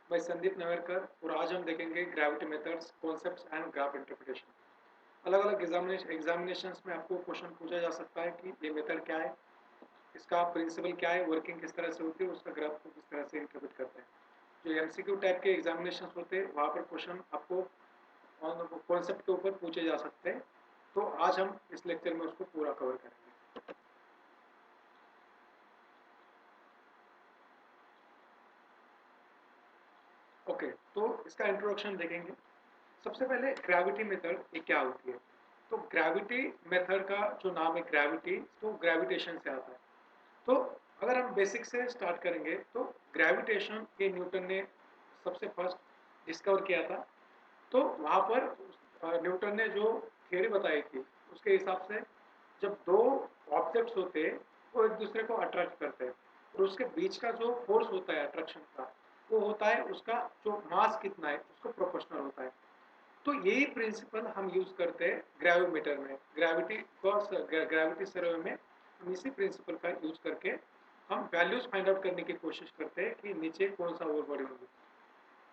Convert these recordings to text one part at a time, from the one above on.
मैं संदीप नवेरकर और आज हम देखेंगे gravity methods, concepts and graph interpretation. अलग अलग एग्जामिनेशंस में आपको क्वेश्चन पूछा जा सकता है कि ये मेथड क्या है, इसका प्रिंसिपल क्या है, वर्किंग किस तरह से होती है, उसका ग्राफ को किस तरह से इंटरप्रेट करते हैं। जो एमसीक्यू टाइप के एग्जामिनेशन होते हैं वहाँ पर क्वेश्चन आपको कॉन्सेप्ट के ऊपर पूछे जा सकते हैं। तो आज हम इस लेक्चर में उसको पूरा कवर करेंगे। ओके, तो इसका इंट्रोडक्शन देखेंगे। सबसे पहले ग्रेविटी मेथड ये क्या होती है। तो ग्रेविटी मेथड का जो नाम है ग्रेविटी, तो ग्रेविटेशन से आता है। तो अगर हम बेसिक से स्टार्ट करेंगे तो ग्रेविटेशन ये न्यूटन ने सबसे फर्स्ट डिस्कवर किया था। तो वहाँ पर न्यूटन ने जो थियरी बताई थी उसके हिसाब से जब दो ऑब्जेक्ट्स होते हैं वो एक दूसरे को अट्रैक्ट करते हैं और उसके बीच का जो फोर्स होता है अट्रैक्शन का, वो होता है उसका जो मास कितना है उसको प्रोपोर्शनल होता है। तो यही प्रिंसिपल हम यूज करते हैं ग्रेविमीटर में, ग्रेविटी सर्वे में हम इसी प्रिंसिपल का यूज करके हम वैल्यूज फाइंड आउट करने की कोशिश करते हैं कि नीचे कौन सा ओवर बॉडी होगी।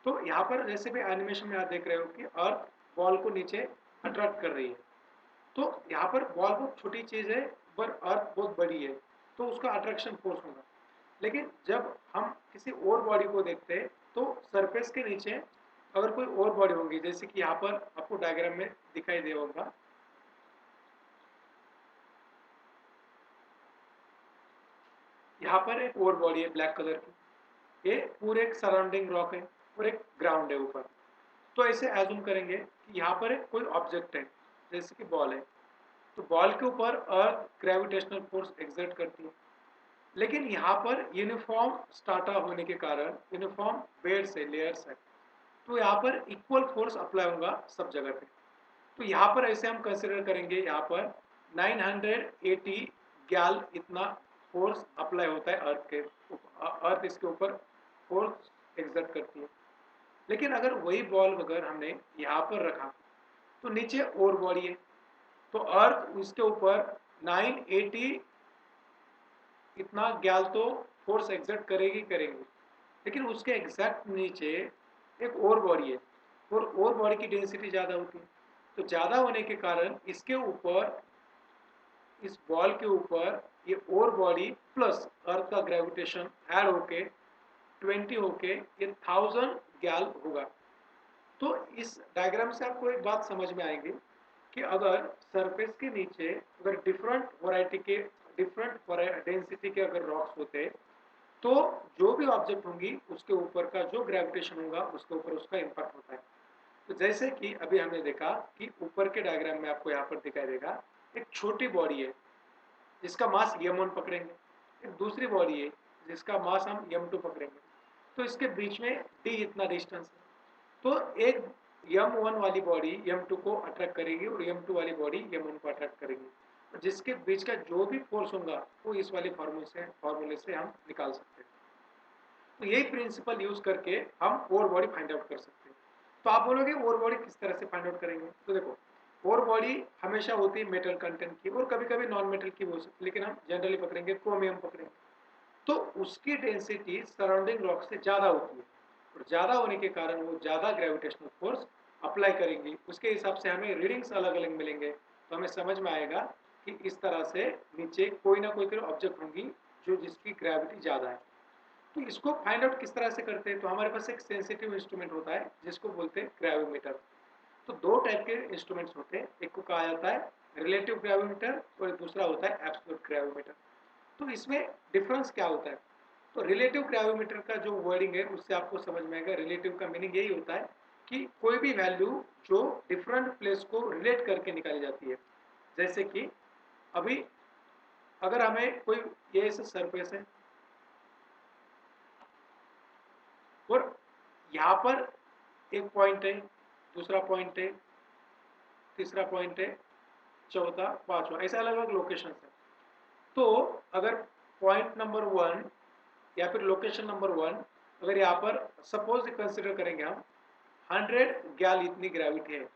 तो यहाँ पर जैसे भी एनिमेशन में आप देख रहे हो कि अर्थ बॉल को नीचे अट्रैक्ट कर रही है। तो यहाँ पर बॉल बहुत छोटी चीज है पर अर्थ बहुत बड़ी है, तो उसका अट्रैक्शन फोर्स होगा। लेकिन जब हम किसी और बॉडी को देखते हैं तो सरफेस के नीचे अगर कोई और बॉडी होगी, जैसे कि यहाँ पर आपको डायग्राम में दिखाई दे होगा, यहाँ पर एक और बॉडी है ब्लैक कलर की। ये पूरे एक सराउंडिंग रॉक है और एक ग्राउंड है ऊपर। तो ऐसे एज्यूम करेंगे कि यहाँ पर एक कोई ऑब्जेक्ट है, जैसे कि बॉल है। तो बॉल के ऊपर अर्थ ग्रेविटेशनल फोर्स एक्सर्ट करती है, लेकिन यहाँ पर यूनिफॉर्म स्टार्टा होने के कारण यूनिफॉर्म बेड्स है, लेयर्स है, तो यहाँ पर इक्वल फोर्स अप्लाई होगा सब जगह पे। तो यहाँ पर ऐसे हम कंसिडर करेंगे, यहाँ पर 980 गैल इतना फोर्स अप्लाई होता है अर्थ के अर्थ इसके ऊपर फोर्स एक्सर्ट करती है। लेकिन अगर वही बॉल अगर हमने यहाँ पर रखा तो नीचे और बॉडी है, तो अर्थ उसके ऊपर 980 इतना गैल तो फोर्स एक्सर्ट करेगी, लेकिन उसके एग्जैक्ट नीचे एक और बॉडी है और बॉडी की डेंसिटी ज़्यादा होती है। तो ज़्यादा होने के कारण इसके ऊपर, इस बॉल के ऊपर ये और बॉडी प्लस अर्थ का ग्रेविटेशन ऐड होके 20 होके ये 1000 गैल होगा। तो इस डायग्राम से आपको एक बात समझ में आएगी कि अगर सरफेस के नीचे अगर डिफरेंट वैरायटी के डिफरेंट डेंसिटी के अगर रॉक्स होते तो जो भी ऑब्जेक्ट होंगी उसके ऊपर का जो ग्रेविटेशन होगा उसके ऊपर उसका इम्पैक्ट होता है। तो जैसे कि अभी हमने देखा कि ऊपर के डायग्राम में आपको यहाँ पर दिखाई देगा एक छोटी बॉडी है जिसका मास m1 पकड़ेंगे, एक दूसरी बॉडी है जिसका मास हम m2 पकड़ेंगे। तो इसके बीच में d इतना डिस्टेंस है। तो एक m1 वाली बॉडी m2 को अट्रैक्ट करेगी और m2 वाली बॉडी m1 को अट्रैक्ट करेगी, और जिसके बीच का जो भी फोर्स होगा वो इस वाले फॉर्मूले से हम निकाल सकते हैं। तो यही प्रिंसिपल यूज करके हम ओर बॉडी फाइंड आउट कर सकते हैं। तो आप बोलोगे ओर बॉडी किस तरह से फाइंड आउट करेंगे। तो देखो, ओर बॉडी हमेशा होती है मेटल कंटेंट की और कभी कभी नॉन मेटल की हो सकती है, लेकिन हम जनरली पकड़ेंगे क्रोमियम पकड़ेंगे। तो उसकी डेंसिटी सराउंडिंग रॉक से ज़्यादा होती है और ज़्यादा होने के कारण वो ज़्यादा ग्रेविटेशनल फोर्स अप्लाई करेंगी। उसके हिसाब से हमें रीडिंग्स अलग अलग मिलेंगे, तो हमें समझ में आएगा कि इस तरह से नीचे कोई ना कोई ऑब्जेक्ट होंगी जो जिसकी ग्रेविटी ज़्यादा है। तो इसको फाइंड आउट किस तरह से करते हैं, तो हमारे पास एक सेंसिटिव इंस्ट्रूमेंट होता है जिसको बोलते हैं ग्रेविमीटर। तो दो टाइप के इंस्ट्रूमेंट्स होते हैं, एक को कहा जाता है रिलेटिव ग्रेविमीटर और दूसरा होता है एब्सोल्यूट ग्रेविमीटर। तो इसमें डिफरेंस क्या होता है। तो रिलेटिव ग्रेविमीटर का जो वर्डिंग है उससे आपको समझ में आएगा। रिलेटिव का मीनिंग यही होता है कि कोई भी वैल्यू जो डिफरेंट प्लेस को रिलेट करके निकाली जाती है। जैसे कि अभी अगर हमें कोई ये सरफेस है और यहाँ पर एक पॉइंट है, दूसरा पॉइंट है, तीसरा पॉइंट है, चौथा, पांचवा, ऐसे अलग अलग लोकेशन है। तो अगर पॉइंट नंबर 1 या फिर लोकेशन नंबर 1 अगर यहाँ पर सपोज कंसिडर करेंगे हम 100 गैल इतनी ग्रेविटी है,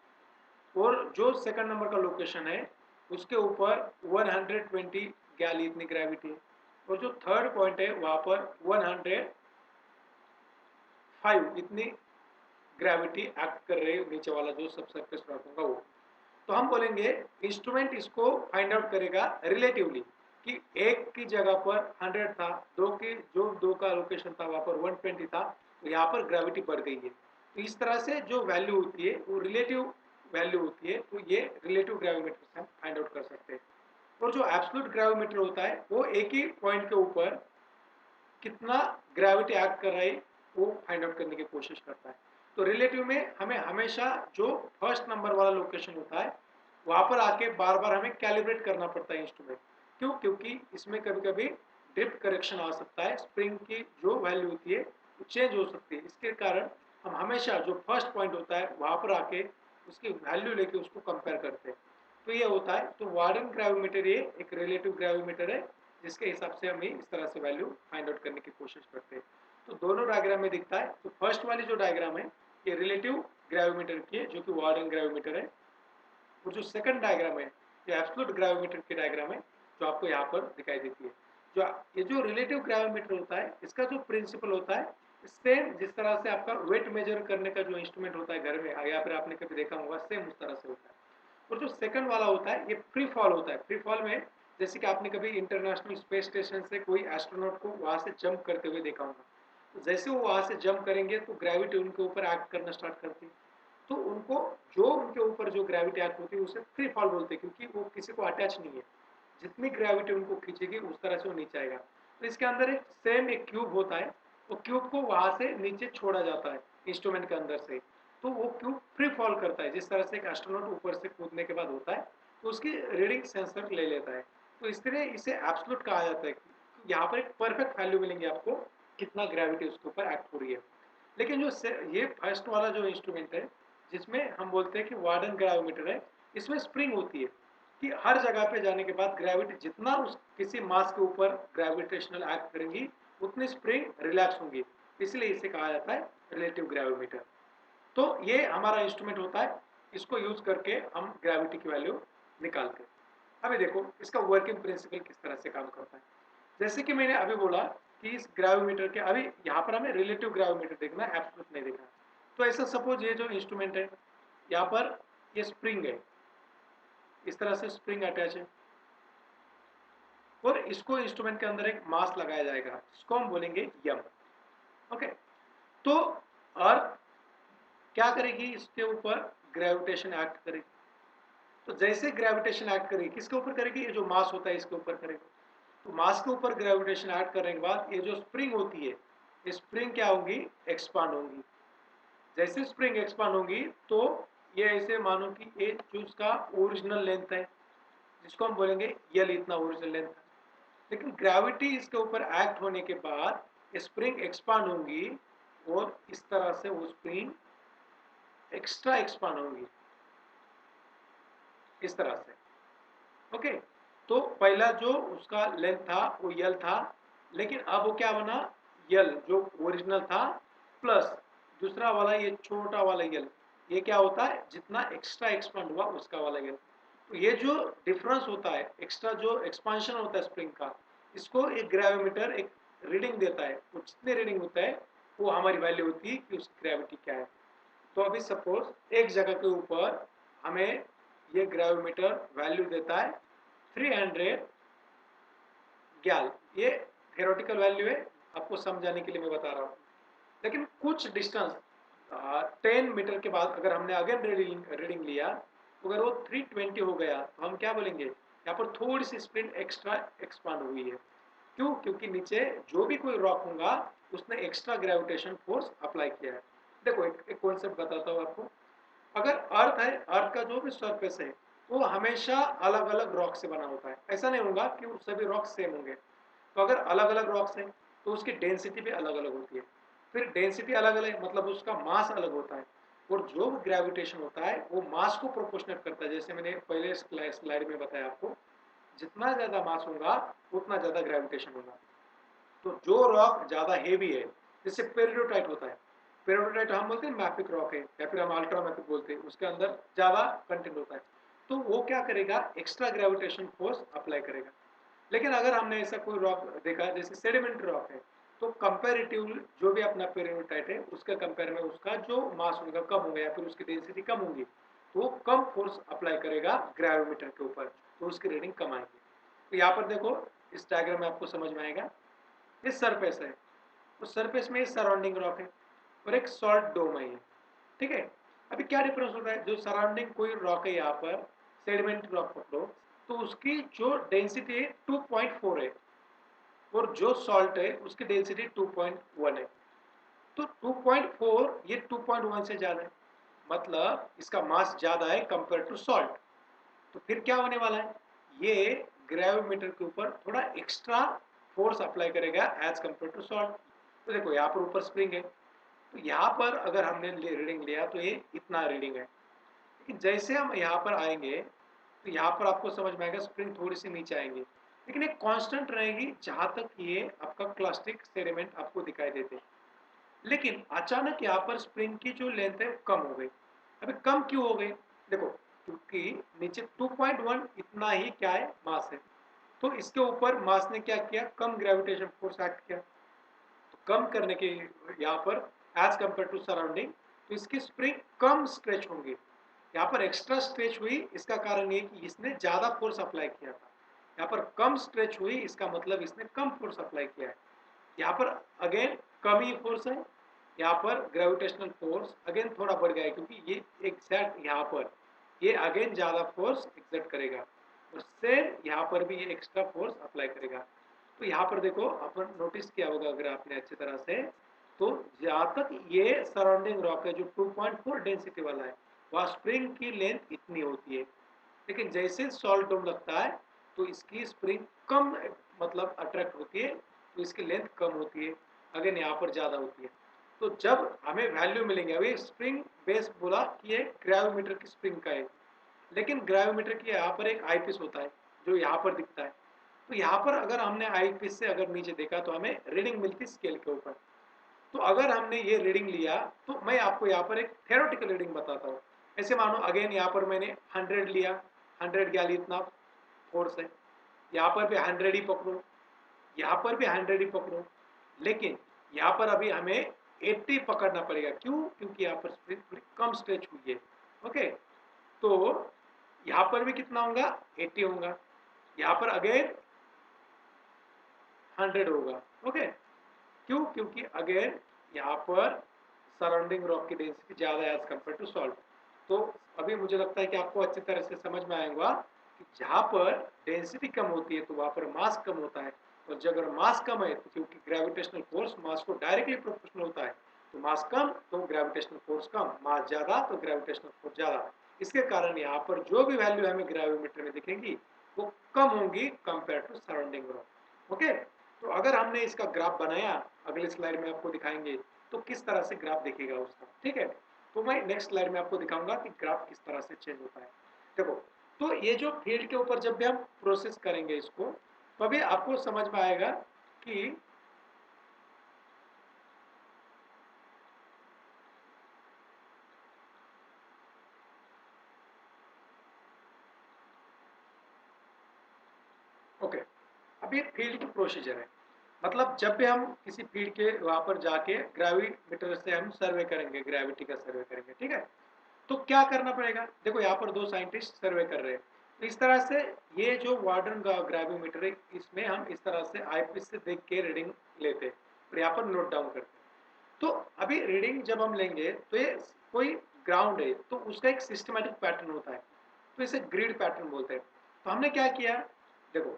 और जो सेकंड नंबर का लोकेशन है उसके ऊपर 120 गैल इतनी ग्रेविटी है, और जो थर्ड पॉइंट है वहाँ पर 105 5 इतनी ग्रेविटी एक्ट कर रही है नीचे वाला जो सब सरफेस रॉक होगा वो। तो हम बोलेंगे इंस्ट्रूमेंट इसको फाइंड आउट करेगा रिलेटिवली कि एक की जगह पर 100 था, दो की जो दो का लोकेशन था वहां पर 120 था, तो यहाँ पर ग्रेविटी बढ़ गई है। तो इस तरह से जो वैल्यू होती है वो रिलेटिव वैल्यू होती है, तो ये रिलेटिव ग्रेविमेटर से हम फाइंड आउट कर सकते हैं। और जो एब्सोल्यूट ग्रेविमेटर होता है वो एक ही पॉइंट के ऊपर कितना ग्रेविटी एक्ट कर रहा है वो फाइंड आउट करने की कोशिश करता है। तो रिलेटिव में हमें हमेशा जो फर्स्ट नंबर वाला लोकेशन होता है वहां पर आके बार बार हमें कैलिब्रेट करना पड़ता है इंस्ट्रूमेंट। क्यों? क्योंकि इसमें कभी कभी ड्रिफ्ट करेक्शन आ सकता है, स्प्रिंग की जो वैल्यू होती है वो चेंज हो सकती है। इसके कारण हम हमेशा जो फर्स्ट पॉइंट होता है वहां पर आके उसकी वैल्यू लेके उसको कंपेयर करते हैं। तो ये होता है। तो वार्डन ग्रेविमीटर ये एक रिलेटिव ग्रेविमीटर है जिसके हिसाब से हम इस तरह से वैल्यू फाइंड आउट करने की कोशिश करते हैं। तो दोनों डायग्राम में दिखता है। तो फर्स्ट वाली जो डायग्राम है ये रिलेटिव ग्रेविमीटर की है जो कि वार्डन ग्रेविमीटर है, और जो सेकंड डायग्राम है ये एब्सोल्यूट ग्रेविमीटर की डायग्राम है जो आपको यहाँ पर दिखाई देती है। जो ये जो रिलेटिव ग्रेविमीटर होता है इसका जो प्रिंसिपल होता है सेम जिस तरह से आपका वेट मेजर करने का जो इंस्ट्रूमेंट होता है घर में या फिर आपने कभी देखा होगा सेम उस तरह से होता है। और जो सेकंड वाला होता है ये फ्री फॉल होता है। फ्री फॉल में जैसे कि आपने कभी इंटरनेशनल स्पेस स्टेशन से कोई एस्ट्रोनॉट को वहां से जंप करते हुए देखा होगा, तो जैसे वो वहां से जंप करेंगे तो ग्रेविटी उनके ऊपर एक्ट करना स्टार्ट करती है। तो उनको जो उनके ऊपर जो ग्रेविटी एक्ट होती है उसे फ्री फॉल बोलते हैं, क्योंकि वो किसी को अटैच नहीं है। जितनी ग्रेविटी उनको खींचेगी उस तरह से वो नीचे आएगा। तो इसके अंदर एक सेम एक क्यूब होता है, वो क्यूब को वहां से नीचे छोड़ा जाता है इंस्ट्रूमेंट के अंदर से। तो वो क्यूब फ्री फॉल करता है जिस तरह से एक एस्ट्रोनॉट ऊपर से कूदने के बाद होता है, तो उसकी रीडिंग सेंसर ले लेता है। तो इस तरह इसे एब्सोल्यूट कहा जाता है। यहाँ पर एक परफेक्ट वैल्यू मिलेंगे आपको कितना ग्रेविटी उसके ऊपर एक्ट हो रही है। लेकिन जो ये फर्स्ट वाला जो इंस्ट्रूमेंट है जिसमें हम बोलते हैं कि वार्डन ग्रेविमीटर है, इसमें स्प्रिंग होती है कि हर जगह पे जाने के बाद ग्रेविटी जितना उस किसी मास के ऊपर ग्रेविटेशनल एक्ट करेंगी उतनी स्प्रिंग रिलैक्स होंगी, इसलिए इसे कहा जाता है रिलेटिव ग्रेविमीटर। तो ये हमारा इंस्ट्रूमेंट होता है, इसको यूज करके हम ग्रेविटी की वैल्यू निकालते हैं। अभी देखो इसका वर्किंग प्रिंसिपल किस तरह से काम करता है। जैसे कि मैंने अभी बोला कि इस ग्रेविमीटर के अभी यहाँ पर हमें रिलेटिव ग्रेविमीटर देखना है, एब्सोल्यूट नहीं देखना। तो ऐसा सपोज ये जो इंस्ट्रूमेंट है यहाँ पर ये स्प्रिंग है, इस तरह से स्प्रिंग अटैच है और इसको इंस्ट्रूमेंट के अंदर एक मास लगाया जाएगा जिसको हम बोलेंगे यम। ओके, तो अर्थ क्या करेगी? इसके ऊपर ग्रेविटेशन एक्ट करेगी। तो जैसे ग्रेविटेशन एक्ट करेगी किसके ऊपर करेगी? ये जो मास होता है इसके ऊपर करेगी। तो मास के ऊपर ग्रेविटेशन एक्ट करने के बाद ये जो स्प्रिंग होती है ये स्प्रिंग क्या होंगी? एक्सपांड होंगी। जैसे स्प्रिंग एक्सपांड होंगी तो ये ऐसे मानो कि ये जो उसका ओरिजिनल लेंथ है जिसको हम बोलेंगे यल इतना ओरिजिनल लेंथ है। लेकिन ग्रेविटी इसके ऊपर एक्ट होने के बाद स्प्रिंग एक्सपांड होंगी और इस तरह से वो स्प्रिंग एक्स्ट्रा एक्सपांड होंगी इस तरह से। ओके, तो पहला जो उसका लेंथ था वो यल था, लेकिन अब वो क्या बना? यल जो ओरिजिनल था प्लस दूसरा वाला ये छोटा वाला यल, ये क्या होता है? जितना एक्स्ट्रा एक्सपांड हुआ उसका वाला यल। तो ये जो डिफरेंस होता है, एक्स्ट्रा जो एक्सपांशन होता है स्प्रिंग का, इसको एक ग्रेविमीटर एक रीडिंग देता है। वो जितने रीडिंग होता है वो हमारी वैल्यू होती है कि उसकी ग्रेविटी क्या है। तो अभी सपोज एक जगह के ऊपर हमें ये ग्रेविमीटर वैल्यू देता है 300 गैल। ये थ्योरेटिकल वैल्यू है, आपको समझाने के लिए मैं बता रहा हूँ। लेकिन कुछ डिस्टेंस 10 मीटर के बाद अगर हमने अगेन रीडिंग लिया, तो अगर वो 320 हो गया तो हम क्या बोलेंगे? यहाँ पर थोड़ी सी स्प्रिंग एक्स्ट्रा एक्सपांड हुई है। क्यों? क्योंकि नीचे जो भी कोई रॉक होगा उसने एक्स्ट्रा ग्रेविटेशन फोर्स अप्लाई किया है। देखो एक कॉन्सेप्ट बताता हूँ आपको। अगर अर्थ है, अर्थ का जो भी सरफेस है वो हमेशा अलग अलग रॉक से बना होता है। ऐसा नहीं होगा कि वो सभी रॉक सेम होंगे। तो अगर अलग अलग रॉक्स हैं तो उसकी डेंसिटी भी अलग अलग होती है। फिर डेंसिटी अलग अलग मतलब उसका मास अलग होता है, और जो ग्रेविटेशन होता है वो मास को प्रोपोर्शनेट करता है। जैसे मैंने पहले स्लाइड में बताया आपको, जितना ज्यादा मास होगा उतना ज्यादा ग्रेविटेशन होगा। तो जो रॉक ज्यादा हेवी है जैसे पेरिडोटाइट होता है, पेरिडोटाइट हम बोलते हैं मैफिक रॉक है या फिर हम अल्ट्रामैफिक बोलते हैं, उसके अंदर ज्यादा कंटेंट होता है। तो वो क्या करेगा? एक्स्ट्रा ग्रेविटेशन फोर्स अप्लाई करेगा। लेकिन अगर हमने ऐसा कोई रॉक देखा जैसे सेडिमेंट्री रॉक है, तो कंपेरेटिव जो भी अपना पेरिनोटाइट है उसके कंपेयर में उसका जो मास होगा कम होगा या फिर उसकी डेंसिटी कम होगी, तो वो कम फोर्स अप्लाई करेगा ग्रेविमीटर के ऊपर, तो उसकी रीडिंग कम आएगी। तो यहाँ पर देखो इस डायग्राम में आपको समझ में आएगा, ये सरफेस है, तो सरफेस में सराउंडिंग रॉक है और एक सॉल्ट डोम है, ठीक है। अभी क्या डिफरेंस होता है, जो सराउंडिंग कोई रॉक है यहाँ पर सेडिमेंट रॉक पकड़ो, तो उसकी जो डेंसिटी 2.4 है और जो सॉल्ट है उसकी डेंसिटी 2.1 है। तो 2.4 ये 2.1 से ज्यादा है, मतलब इसका मास ज्यादा है कंपेयर टू सॉल्ट। तो फिर क्या होने वाला है, ये ग्रेविमीटर के ऊपर थोड़ा एक्स्ट्रा फोर्स अप्लाई करेगा एज कंपेयर टू सॉल्ट। तो देखो यहाँ पर ऊपर स्प्रिंग है, तो यहाँ पर अगर हमने रीडिंग लिया तो ये इतना रीडिंग है, लेकिन जैसे हम यहाँ पर आएंगे तो यहाँ पर आपको समझ में आएगा स्प्रिंग थोड़ी सी नीचे आएंगे, लेकिन एक कांस्टेंट रहेगी जहां तक ये आपका क्लास्टिक सेडिमेंट आपको दिखाई देते हैं। लेकिन अचानक यहाँ पर स्प्रिंग की जो लेंथ है कम हो गई। अभी कम क्यों हो गई, देखो क्योंकि नीचे 2.1 इतना ही क्या है मास है, तो इसके ऊपर मास ने क्या किया, कम ग्रेविटेशन फोर्स एक्ट किया, तो कम करने के यहाँ पर एज कंपेयर टू सराउंडिंग, तो इसकी स्प्रिंग कम स्ट्रेच होंगी। यहाँ पर एक्स्ट्रा स्ट्रेच हुई, इसका कारण ये कि इसने ज्यादा फोर्स अप्लाई किया था। यहाँ पर कम स्ट्रेच हुई, इसका मतलब इसने कम फोर्स अप्लाई किया है। यहाँ पर अगेन कम ही फोर्स है, यहाँ पर ग्रेविटेशनल फोर्स अगेन थोड़ा बढ़ गया है, क्योंकि ये एग्जैक्ट यहाँ पर ये अगेन ज्यादा फोर्स एक्सर्ट करेगा और सेम यहाँ पर भी ये एक्स्ट्रा फोर्स अप्लाई करेगा। तो यहाँ पर देखो अपन नोटिस किया होगा अगर आपने अच्छी तरह से, तो जहाँ तक ये सराउंडिंग रॉक है जो 2.4 डेंसिटी वाला है, वहाँ स्प्रिंग की लेंथ इतनी होती है, लेकिन जैसे सॉल्ट डोम लगता है तो इसकी स्प्रिंग कम मतलब अट्रैक्ट होती है, तो इसकी लेंथ कम होती है, अगेन यहाँ पर ज़्यादा होती है। तो जब हमें वैल्यू मिलेंगे, अभी स्प्रिंग बेस बोला कि ये ग्रेविमीटर की स्प्रिंग का है, लेकिन ग्रेविमीटर की यहाँ पर एक आई पीस होता है जो यहाँ पर दिखता है। तो यहाँ पर अगर हमने आई पीस से अगर नीचे देखा तो हमें रीडिंग मिलती स्केल के ऊपर। तो अगर हमने ये रीडिंग लिया तो मैं आपको यहाँ पर एक थ्योरेटिकल रीडिंग बताता हूँ। ऐसे मानो अगेन यहाँ पर मैंने 100 लिया, 100 क्या लिया, इतना फोर्स है, यहाँ पर भी 100 ही पकड़ो, यहाँ पर भी 100 ही पकड़ो, लेकिन यहाँ पर अभी हमें 80 पकड़ना पड़ेगा। क्यों, क्योंकि यहाँ पर स्प्रिंग थोड़ी कम स्ट्रेच हुई है। ओके, तो यहाँ पर भी कितना होगा, 80 होगा, यहाँ पर अगेन 100 होगा। ओके, क्यों, क्योंकि अगेन यहाँ पर सराउंडिंग रॉक की डेंसिटी ज़्यादा है एज कम्पेयर टू सॉल्ट। तो अभी मुझे लगता है कि आपको अच्छी तरह से समझ में आएगा कि जहाँ पर डेंसिटी कम होती है तो वहाँ पर मास कम होता है, और जब अगर मास कम है तो क्योंकि ग्रेविटेशनल फोर्स मास को डायरेक्टली प्रोपोर्शनल होता है, तो मास कम तो ग्रेविटेशनल फोर्स कम, मास ज़्यादा तो ग्रेविटेशनल फोर्स ज़्यादा। इसके कारण यहाँ पर जो भी वैल्यू हमें ग्रेविमीटर में दिखेंगी वो कम होंगी compare to surrounding rock. Okay, तो अगर हमने इसका ग्राफ बनाया, अगले स्लाइड में आपको दिखाएंगे तो किस तरह से ग्राफ दिखेगा उसका, ठीक है। तो मैं नेक्स्ट स्लाइड में आपको दिखाऊंगा कि ग्राफ किस तरह से चेंज होता है। देखो, तो ये जो फील्ड के ऊपर जब भी हम प्रोसेस करेंगे इसको, तो अभी आपको समझ में आएगा कि ओके, अभी फील्ड की प्रोसीजर है, मतलब जब भी हम किसी फील्ड के वहां पर जाके ग्रेविमीटर से हम सर्वे करेंगे, ग्रेविटी का सर्वे करेंगे, ठीक है। तो क्या करना पड़ेगा, देखो यहाँ पर दो साइंटिस्ट सर्वे कर रहे हैं, तो इस तरह से ये जो वार्डन का ग्रेविमीटर है इसमें हम इस तरह से आईपीस से देख के रीडिंग लेते हैं और यहाँ पर नोट डाउन करते हैं। तो अभी रीडिंग जब हम लेंगे तो ये कोई ग्राउंड है तो उसका एक सिस्टमैटिक पैटर्न होता है, तो इसे ग्रिड पैटर्न बोलते हैं। तो हमने क्या किया, देखो,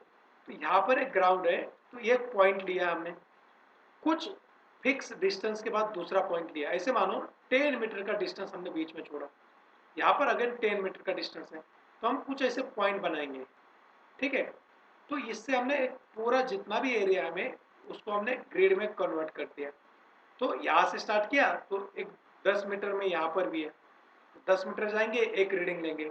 तो यहाँ पर एक ग्राउंड है, तो ये पॉइंट लिया हमने, कुछ फिक्स डिस्टेंस के बाद दूसरा पॉइंट लिया, ऐसे मानो 10 मीटर का डिस्टेंस हमने बीच में छोड़ा, यहाँ पर अगेन 10 मीटर का डिस्टेंस है, तो हम कुछ ऐसे पॉइंट बनाएंगे, ठीक है। तो इससे हमने एक पूरा जितना भी एरिया हमें उसको हमने ग्रिड में कन्वर्ट कर दिया। तो यहाँ से स्टार्ट किया तो एक 10 मीटर में यहाँ पर भी है, तो 10 मीटर जाएंगे एक रीडिंग लेंगे,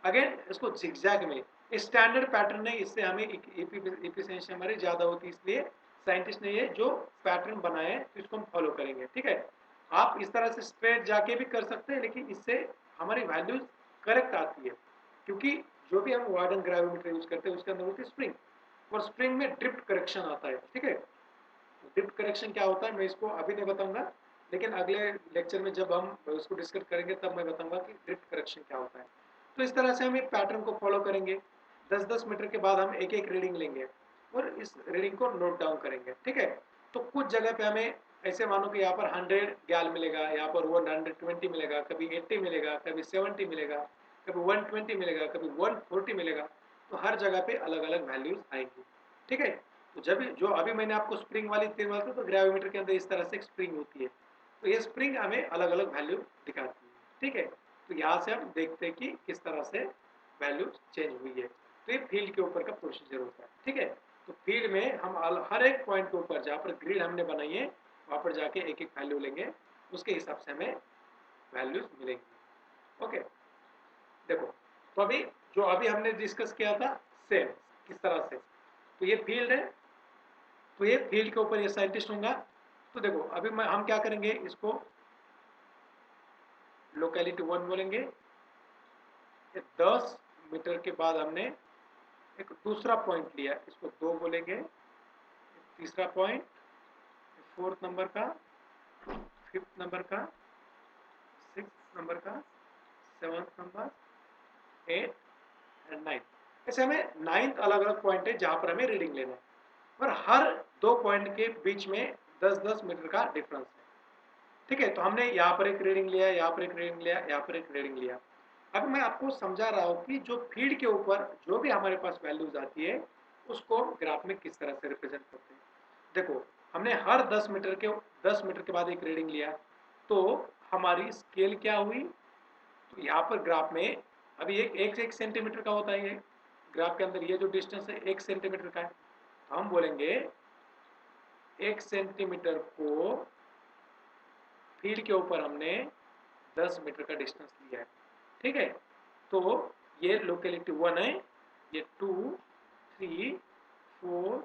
अगेन इसको जिगजैग में, स्टैंडर्ड पैटर्न है, इससे हमें एफिशिएंसी हमारी ज़्यादा होती है, इसलिए साइंटिस्ट ने ये जो पैटर्न बनाए हैं तो इसको हम फॉलो करेंगे, ठीक है। आप इस तरह से स्ट्रेट जाके भी कर सकते हैं, लेकिन इससे हमारी वैल्यूज करेक्ट आती है, क्योंकि जो भी हम वार्डन ग्रेविमीटर यूज करते हैं उसके अंदर होती है स्प्रिंग, और स्प्रिंग में ड्रिफ्ट करेक्शन आता है, ठीक है। ड्रिफ्ट करेक्शन क्या होता है मैं इसको अभी नहीं बताऊंगा, लेकिन अगले लेक्चर में जब हम उसको डिस्कस करेंगे तब मैं बताऊंगा कि ड्रिफ्ट करेक्शन क्या होता है। तो इस तरह से हम एक पैटर्न को फॉलो करेंगे। 10-10 मीटर के बाद हम एक एक रीडिंग लेंगे और इस रीडिंग को नोट डाउन करेंगे, ठीक है। तो कुछ जगह पे हमें ऐसे मानो कि यहाँ पर 100 गैल मिलेगा, यहाँ पर 120 मिलेगा, कभी 80 मिलेगा, कभी 70 मिलेगा, कभी 120 मिलेगा, कभी 140 मिलेगा। तो हर जगह पे अलग अलग वैल्यूज आएंगी, ठीक है। तो जब जो अभी मैंने आपको स्प्रिंग वाली तीन बताया तो ग्रेविमीटर के अंदर इस तरह से एक स्प्रिंग होती है, तो ये स्प्रिंग हमें अलग अलग वैल्यू दिखाती है, ठीक है। तो यहाँ से हम देखते हैं कि किस तरह से वैल्यू चेंज हुई है। तो ये फील्ड के ऊपर का प्रोसीजर होता है, ठीक है। तो फील्ड में हम हर एक पॉइंट के ऊपर जहाँ पर ग्रिड हमने बनाई है वहाँ पर जाके एक एक वैल्यू लेंगे, उसके हिसाब से हमें वैल्यूज मिलेंगी। ओके, देखो, तो अभी जो अभी हमने डिस्कस किया था सेम किस तरह से, तो ये फील्ड है, तो ये फील्ड के ऊपर ये साइंटिस्ट होगा। तो देखो अभी हम क्या करेंगे, इसको लोकेलिटी 1 बोलेंगे। 10 मीटर के बाद हमने एक दूसरा पॉइंट लिया, इसको 2 बोलेंगे। तीसरा पॉइंट, फोर्थ नंबर का, फिफ्थ नंबर का, सिक्स नंबर का, सेवंथ नंबर, 8 एंड 9। ऐसे हमें 9th अलग अलग पॉइंट है जहां पर हमें रीडिंग लेना है, और हर दो पॉइंट के बीच में 10-10 मीटर का डिफरेंस है, ठीक है। तो हमने यहाँ पर एक रीडिंग लिया, यहाँ पर एक रीडिंग लिया, यहाँ पर एक रीडिंग लिया। अब मैं आपको समझा रहा हूँ कि जो फील्ड के ऊपर जो भी हमारे पास वैल्यूज आती है उसको ग्राफ में किस तरह से रिप्रेजेंट करते हैं। देखो, हमने हर 10 मीटर के बाद एक रीडिंग लिया, तो हमारी स्केल क्या हुई, तो यहाँ पर ग्राफ में अभी एक सेंटीमीटर का होता है, ये ग्राफ के अंदर ये जो डिस्टेंस है 1 सेंटीमीटर का है, तो हम बोलेंगे 1 सेंटीमीटर को फील्ड के ऊपर हमने 10 मीटर का डिस्टेंस लिया है, ठीक है। तो ये लोकेलिटी 1 है, ये 2, 3, 4,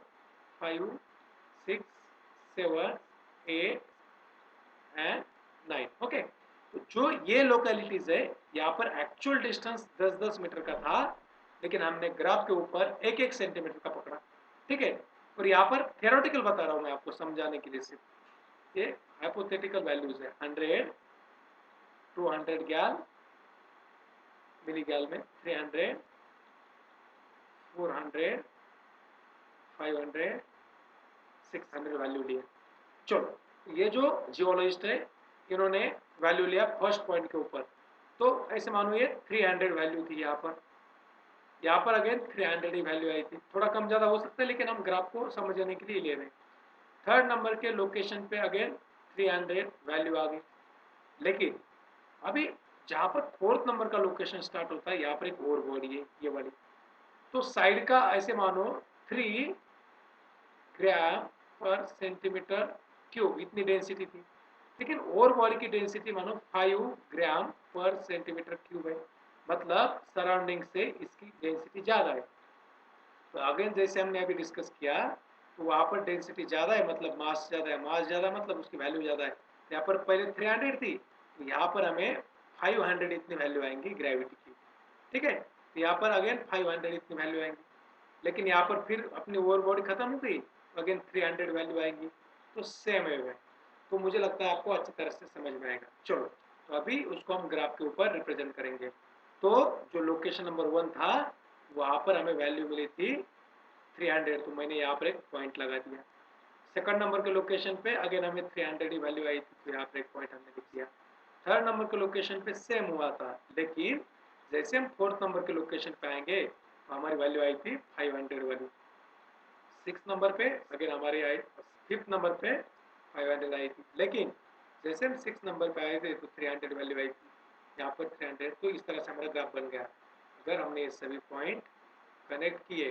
5, 6, 7, 8 एंड 9। ओके, तो जो ये लोकेलिटीज है यहाँ पर एक्चुअल डिस्टेंस 10-10 मीटर का था, लेकिन हमने ग्राफ के ऊपर 1-1 सेंटीमीटर का पकड़ा, ठीक है। और यहाँ पर थियोरेटिकल बता रहा हूँ मैं आपको समझाने के लिए, सिर्फ ये हाइपोथेटिकल वैल्यूज है। 100, 200 गैल, मिली गैल में 300, 400, 500, 600 वैल्यू लिए। चलो, ये जो जियोलॉजिस्ट है इन्होंने वैल्यू लिया फर्स्ट पॉइंट के ऊपर, तो ऐसे मानो ये 300 वैल्यू थी, यहाँ पर अगेन 300 ही वैल्यू आई थी, थोड़ा कम ज़्यादा हो सकता है लेकिन हम ग्राफ को समझने के लिए ले रहे हैं। थर्ड नंबर के लोकेशन पे अगेन 300 वैल्यू आ गई, लेकिन अभी जहाँ पर फोर्थ नंबर का लोकेशन स्टार्ट होता है यहाँ पर एक और बॉडी है, ये वाली, तो साइड का ऐसे मानो 3 ग्राम पर सेंटीमीटर क्यूब इतनी डेंसिटी थी, लेकिन और बॉडी की डेंसिटी मानो 5 ग्राम पर सेंटीमीटर क्यूब है, मतलब सराउंडिंग से इसकी डेंसिटी ज़्यादा है। तो अगेन जैसे हमने अभी डिस्कस किया, तो वहाँ पर डेंसिटी ज़्यादा है मतलब मास ज़्यादा है, मास ज़्यादा मतलब उसकी वैल्यू ज़्यादा है। यहाँ पर पहले 300 थी, तो यहाँ पर हमें 500 इतनी वैल्यू आएंगी ग्रेविटी की, ठीक है। तो यहाँ पर अगेन 500 इतनी वैल्यू आएंगी, लेकिन यहाँ पर फिर अपनी ओवर बॉडी खत्म हो गई, अगेन 300 वैल्यू आएंगी, तो सेम है। तो मुझे लगता है आपको अच्छी तरह से समझ में आएगा। चलो, तो अभी उसको हम ग्राफ के ऊपर रिप्रेजेंट करेंगे। तो जो लोकेशन नंबर 1 था वहाँ पर हमें वैल्यू मिली थी 300, तो मैंने यहाँ पर एक पॉइंट लगा दिया। सेकंड नंबर के लोकेशन पे अगेन हमें 300 ही वैल्यू आई थी, तो यहाँ पर एक पॉइंट हमने लिख दिया। थर्ड नंबर के लोकेशन पे सेम हुआ था, लेकिन जैसे हम फोर्थ नंबर के लोकेशन पे आएंगे तो हमारी वैल्यू आई थी 500 वैल्यू। सिक्स नंबर पे अगेन हमारी आई, फिफ्थ नंबर पे 500 आई थी, लेकिन जैसे हम 6 नंबर पे आए थे तो 300 वैल्यू आई थी, यहाँ पर 300। तो इस तरह से हमारा ग्राफ बन गया। अगर हमने ये सभी पॉइंट कनेक्ट किए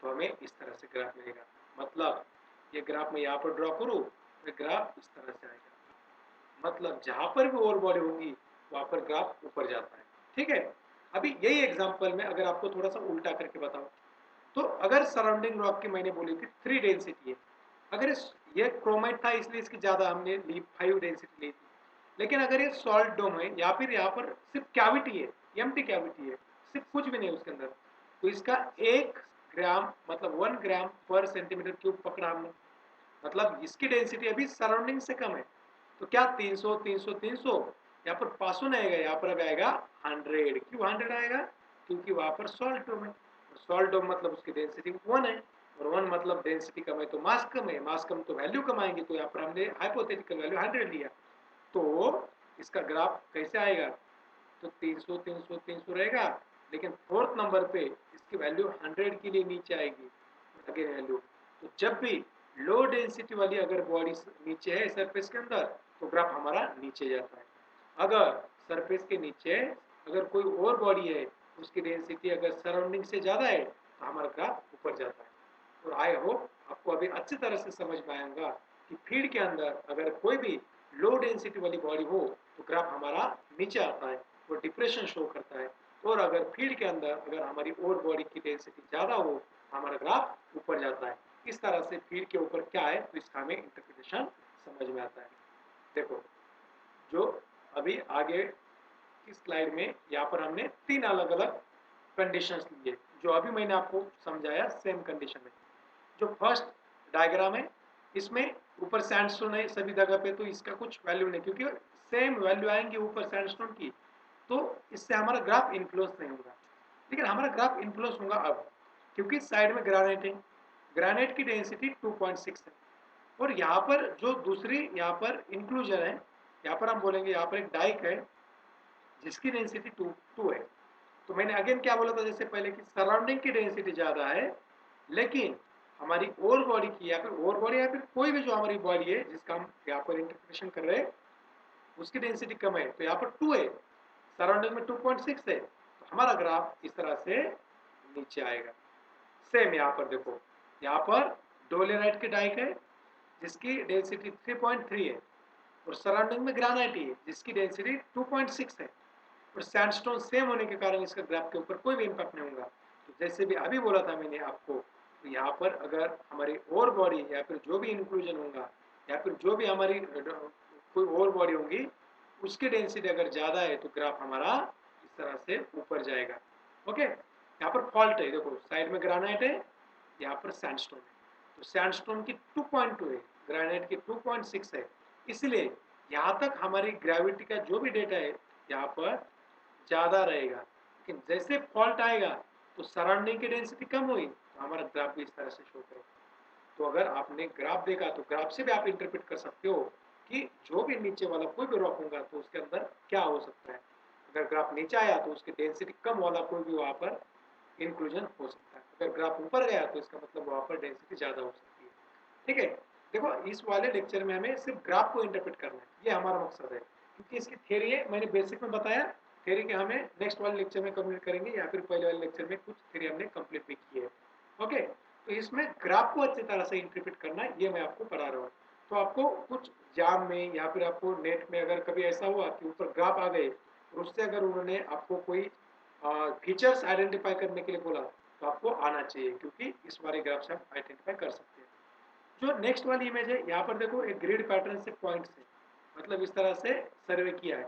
तो हमें इस तरह से ग्राफ मिलेगा। मतलब ये ग्राफ मैं यहाँ पर ड्रॉ करूँ तो ग्राफ इस तरह से आएगा, मतलब जहाँ पर भी ओवर बॉडी होगी वहाँ पर ग्राफ ऊपर जाता है, ठीक है। अभी यही एग्जाम्पल में अगर आपको थोड़ा सा उल्टा करके बताऊँ, तो अगर सराउंडिंग रॉक की मैंने बोली थी 3 डेंसिटी है, अगर ये क्रोमाइट था इसलिए इसकी ज़्यादा हमने ली 5 डेंसिटी ली थी, लेकिन अगर ये सॉल्ट डोम है या फिर यहाँ पर सिर्फ कैविटी है, एम्प्टी कैविटी है, सिर्फ कुछ भी नहीं उसके अंदर, तो इसका 1 ग्राम मतलब 1 ग्राम पर सेंटीमीटर क्यूब पकड़ा हमने, मतलब इसकी डेंसिटी अभी सराउंडिंग से कम है। तो क्या 300 300 300 यहाँ पर 500 नहीं आएगा, यहाँ पर अब आएगा 100। क्यों 100 आएगा? क्योंकि वहां पर सॉल्ट डोम है, सॉल्ट डोम मतलब उसकी डेंसिटी 1 है, और 1 मतलब डेंसिटी कम है तो मास कम है, मास कम तो वैल्यू कम आएंगे, तो यहाँ पर हमने हाइपोथेटिकल वैल्यू 100 लिया। तो इसका ग्राफ कैसे आएगा? तो 300 300 300 रहेगा, लेकिन फोर्थ नंबर पे इसकी वैल्यू 100 के लिए नीचे आएगी अगेन वैल्यू। तो जब भी लो डेंसिटी वाली अगर बॉडी नीचे है सरफेस के अंदर, तो ग्राफ हमारा नीचे जाता है। अगर सरफेस के नीचे अगर कोई और बॉडी है, उसकी डेंसिटी अगर सराउंडिंग से ज़्यादा है, तो हमारा ग्राफ ऊपर जाता है। और आई होप आपको अभी अच्छी तरह से समझ में आएगा कि फीड के अंदर अगर कोई भी लो डेंसिटी वाली बॉडी हो, तो ग्राफ हमारा नीचे आता है, वो डिप्रेशन शो करता है। और अगर फीड के अंदर अगर हमारी और बॉडी की डेंसिटी ज़्यादा हो, हमारा ग्राफ ऊपर जाता है। इस तरह से फीड के ऊपर क्या है, तो इसका हमें इंटरप्रिटेशन समझ में आता है। देखो, जो अभी आगे की स्लाइड में यहाँ पर हमने 3 अलग अलग कंडीशंस लिए, जो अभी मैंने आपको समझाया सेम कंडीशन में। जो फर्स्ट डायग्राम है, इसमें ऊपर सैंडस्टोन है सभी जगह पे, तो इसका कुछ वैल्यू नहीं, क्योंकि सेम वैल्यू आएंगी ऊपर सैंडस्टोन की, तो इससे हमारा ग्राफ इन्फ्लुएंस नहीं होगा। लेकिन हमारा ग्राफ इन्फ्लुएंस होगा अब, क्योंकि साइड में ग्रेनाइट है, ग्रेनाइट की डेंसिटी 2.6 है, और यहाँ पर जो दूसरी यहाँ पर इंक्लूजन है, यहाँ पर हम बोलेंगे यहाँ पर एक डाइक है जिसकी डेंसिटी 2 है। तो मैंने अगेन क्या बोला था जैसे पहले कि सराउंडिंग की डेंसिटी ज़्यादा है, लेकिन हमारी और बॉडी की या फिर और बॉडी या फिर कोई भी जो हमारी बॉडी है जिसका हम यहाँ पर इंटरप्रिटेशन कर रहे हैं, उसकी डेंसिटी कम है, तो यहाँ पर 2 है, सराउंडिंग में 2.6 है, तो हमारा ग्राफ इस तरह से नीचे आएगा। सेम यहाँ पर देखो, यहाँ पर डोलेराइट की डाइक है जिसकी डेंसिटी 3.3 है, और सराउंडिंग में ग्रेनाइट है जिसकी डेंसिटी 2.6 है, और सैंडस्टोन सेम होने के कारण इसका ग्राफ के ऊपर कोई भी इम्पैक्ट नहीं होगा। तो जैसे भी अभी बोला था मैंने आपको, तो यहाँ पर अगर हमारी और बॉडी या फिर जो भी इंक्लूजन होगा या फिर जो भी हमारी कोई और बॉडी होगी, उसकी डेंसिटी अगर ज़्यादा है तो ग्राफ हमारा इस तरह से ऊपर जाएगा। ओके, यहाँ पर फॉल्ट है, देखो साइड में ग्रेनाइट है, यहाँ पर सैंडस्टोन है, तो सैंडस्टोन की 2.2 है, ग्रेनाइट की 2.6 है, इसलिए यहाँ तक हमारी ग्रेविटी का जो भी डेटा है यहाँ पर ज़्यादा रहेगा। लेकिन जैसे फॉल्ट आएगा तो सराउंडिंग की डेंसिटी कम हुई, तो हमारा ग्राफ भी इस तरह से शो करेगा। तो अगर आपने ग्राफ देखा तो ग्राफ से भी आप इंटरप्रेट कर सकते हो कि जो भी नीचे वाला कोई भी रॉक होगा तो उसके अंदर क्या हो सकता है। अगर ग्राफ नीचे आया तो उसकी डेंसिटी कम वाला कोई भी वहाँ पर इंक्लूजन हो सकता है, अगर ग्राफ ऊपर गया तो इसका मतलब वहाँ पर डेंसिटी ज़्यादा हो सकती है। ठीक है, देखो इस वाले लेक्चर में हमें सिर्फ ग्राफ को इंटरप्रेट करना है, ये हमारा मकसद है, क्योंकि इसकी थ्योरी है मैंने बेसिक में बताया, थ्योरी के हमें नेक्स्ट वाले लेक्चर में कंप्लीट करेंगे, या फिर पहले वाले लेक्चर में कुछ थ्योरी हमने कंप्लीट भी की है। ओके, तो इसमें ग्राफ को अच्छी तरह से इंटरप्रेट करना है, ये मैं आपको पढ़ा रहा हूँ। तो आपको कुछ जाम में या फिर आपको नेट में अगर कभी ऐसा हुआ कि ऊपर ग्राफ आ गए और उससे अगर उन्होंने आपको कोई फीचर्स आइडेंटिफाई करने के लिए बोला, तो आपको आना चाहिए, क्योंकि इस बारे ग्राफ से आप आइडेंटिफाई कर सकते हैं। जो नेक्स्ट वाली इमेज है, यहाँ पर देखो एक ग्रिड पैटर्न से पॉइंट्स है, मतलब इस तरह से सर्वे किया है।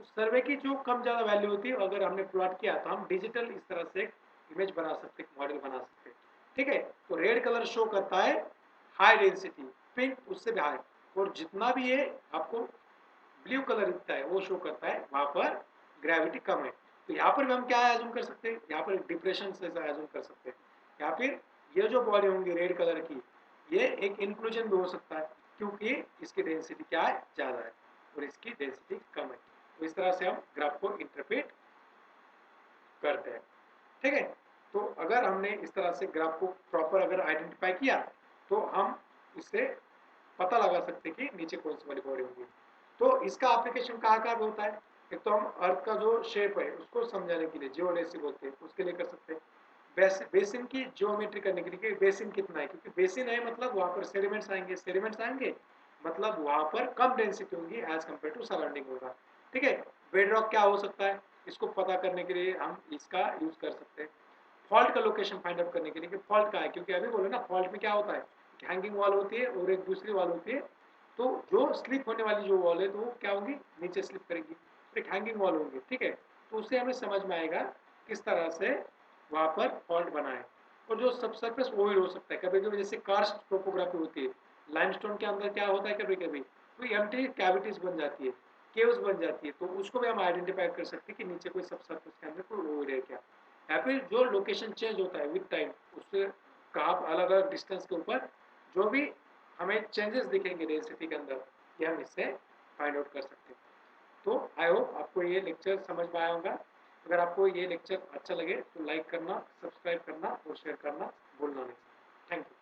तो सर्वे की जो कम ज़्यादा वैल्यू होती है, अगर हमने प्लॉट किया तो हम डिजिटल इस तरह से इमेज बना सकते हैं, मॉडल बना सकते हैं। ठीक है, तो रेड कलर शो करता है हाई डेंसिटी, पिंक उससे भी हाई, और जितना भी ये आपको ब्लू कलर दिखता है वो शो करता है वहाँ पर ग्रेविटी कम है। तो यहाँ पर भी हम क्या एज्यूम कर सकते हैं, यहाँ पर डिप्रेशन से एज्यूम कर सकते हैं, या फिर ये जो बॉडी होंगी रेड कलर की, ये एक इंक्लूजन भी हो सकता है, क्योंकि इसकी डेंसिटी क्या है, ज़्यादा है, और इसकी डेंसिटी कम है। तो इस तरह से हम ग्राफ को इंटरप्रेट करते हैं। ठीक है, तो अगर हमने इस तरह से ग्राफ को प्रॉपर अगर आइडेंटिफाई किया, तो हम इससे पता लगा सकते हैं कि नीचे कौन सी वाली बॉडी होगी। तो इसका एप्लीकेशन कहाँ कहाँ पे होता है, एक तो हम अर्थ का जो शेप है उसको समझाने के लिए जियोडेसी बोलते हैं, उसके लिए कर सकते हैं। बेसिन की जियोमेट्री करने के लिए, बेसिन कितना है, क्योंकि बेसिन है मतलब वहाँ पर सेडिमेंट्स आएंगे, सेडिमेंट्स आएंगे मतलब वहाँ पर कम डेंसिटी होगी एज कम्पेयर टू सराउंडिंग होगा। ठीक है, बेड रॉक क्या हो सकता है, इसको पता करने के लिए हम इसका यूज कर सकते हैं। फॉल्ट का लोकेशन फाइंड आउट करने के लिए कि फॉल्ट का है, क्योंकि अभी बोले ना फॉल्ट में क्या होता है, हैंगिंग वॉल होती है और एक दूसरी वॉल होती है, तो जो स्लिप होने वाली जो वॉल है तो वो क्या होगी, नीचे स्लिप करेगी, तो एक हैंगिंग वॉल होगी। ठीक है, तो उससे हमें समझ में आएगा किस तरह से वहाँ पर फॉल्ट बना है। और जो सब सरफेस वही हो सकता है, कभी कभी जैसे कार्स्ट टोपोग्राफी होती है, लाइमस्टोन के अंदर क्या होता है कभी कभी कोई एम्प्टी कैविटीज बन जाती है, केव्स बन जाती है, तो उसको भी हम आइडेंटिफाई कर सकते हैं कि नीचे कोई सबसर्फेस के अंदर कोई रोड है क्या। या फिर जो लोकेशन चेंज होता है विद टाइम, उससे कहाँ अलग अलग डिस्टेंस के ऊपर जो भी हमें चेंजेस दिखेंगे डेंसिटी के अंदर, ये हम इससे फाइंड आउट कर सकते हैं। तो आई होप आपको ये लेक्चर समझ में आया होगा। अगर आपको ये लेक्चर अच्छा लगे तो लाइक करना, सब्सक्राइब करना और शेयर करना भूलना नहीं। Thank you.